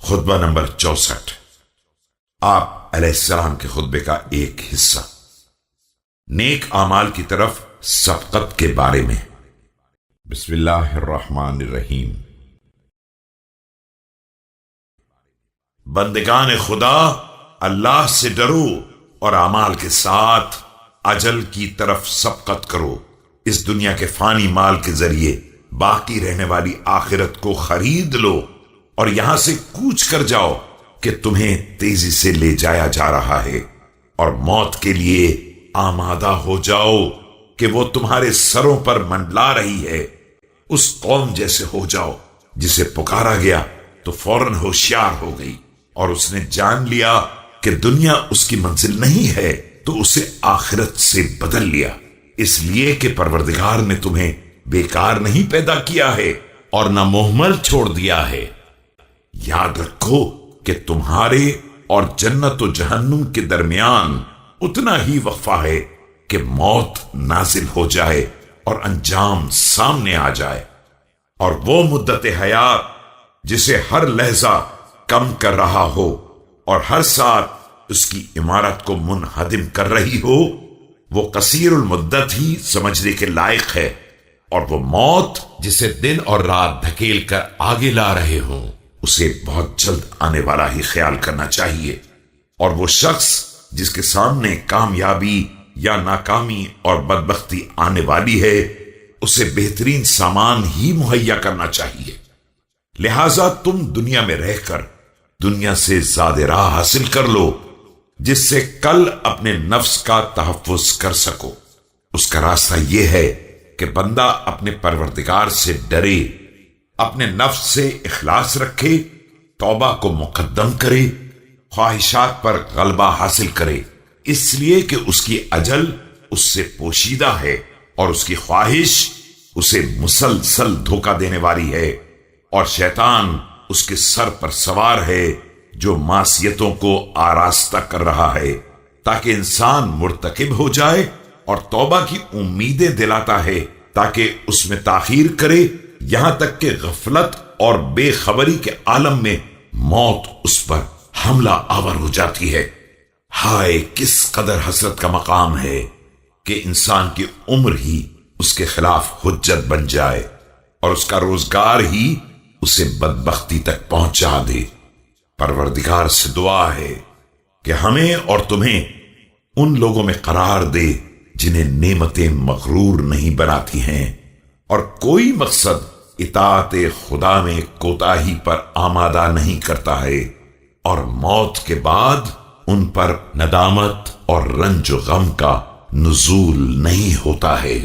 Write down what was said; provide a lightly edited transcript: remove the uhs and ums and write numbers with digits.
خطبہ نمبر 64 آپ علیہ السلام کے خطبے کا ایک حصہ، نیک اعمال کی طرف سبقت کے بارے میں۔ بسم اللہ الرحمن الرحیم۔ بندگان خدا، اللہ سے ڈرو اور اعمال کے ساتھ اجل کی طرف سبقت کرو۔ اس دنیا کے فانی مال کے ذریعے باقی رہنے والی آخرت کو خرید لو اور یہاں سے کوچ کر جاؤ کہ تمہیں تیزی سے لے جایا جا رہا ہے، اور موت کے لیے آمادہ ہو جاؤ کہ وہ تمہارے سروں پر منڈلا رہی ہے۔ اس قوم جیسے ہو جاؤ جسے پکارا گیا تو فوراً ہوشیار ہو گئی، اور اس نے جان لیا کہ دنیا اس کی منزل نہیں ہے تو اسے آخرت سے بدل لیا، اس لیے کہ پروردگار نے تمہیں بیکار نہیں پیدا کیا ہے اور نہ مہمل چھوڑ دیا ہے۔ یاد رکھو کہ تمہارے اور جنت و جہنم کے درمیان اتنا ہی وقفہ ہے کہ موت نازل ہو جائے اور انجام سامنے آ جائے، اور وہ مدت حیات جسے ہر لحظہ کم کر رہا ہو اور ہر ساتھ اس کی عمارت کو منہدم کر رہی ہو، وہ قصیر المدت ہی سمجھنے کے لائق ہے، اور وہ موت جسے دن اور رات دھکیل کر آگے لا رہے ہوں اسے بہت جلد آنے والا ہی خیال کرنا چاہیے۔ اور وہ شخص جس کے سامنے کامیابی یا ناکامی اور بدبختی آنے والی ہے اسے بہترین سامان ہی مہیا کرنا چاہیے۔ لہذا تم دنیا میں رہ کر دنیا سے زیادہ راہ حاصل کر لو جس سے کل اپنے نفس کا تحفظ کر سکو۔ اس کا راستہ یہ ہے کہ بندہ اپنے پروردگار سے ڈرے، اپنے نفس سے اخلاص رکھے، توبہ کو مقدم کرے، خواہشات پر غلبہ حاصل کرے، اس لیے کہ اس کی اجل اس سے پوشیدہ ہے اور اس کی خواہش اسے مسلسل دھوکہ دینے والی ہے، اور شیطان اس کے سر پر سوار ہے جو معصیتوں کو آراستہ کر رہا ہے تاکہ انسان مرتکب ہو جائے، اور توبہ کی امیدیں دلاتا ہے تاکہ اس میں تاخیر کرے، یہاں تک کہ غفلت اور بے خبری کے عالم میں موت اس پر حملہ آور ہو جاتی ہے۔ ہائے کس قدر حسرت کا مقام ہے کہ انسان کی عمر ہی اس کے خلاف حجت بن جائے اور اس کا روزگار ہی اسے بدبختی تک پہنچا دے۔ پروردگار سے دعا ہے کہ ہمیں اور تمہیں ان لوگوں میں قرار دے جنہیں نعمتیں مغرور نہیں بناتی ہیں، اور کوئی مقصد اطاعت خدا میں کوتاہی پر آمادہ نہیں کرتا ہے، اور موت کے بعد ان پر ندامت اور رنج و غم کا نزول نہیں ہوتا ہے۔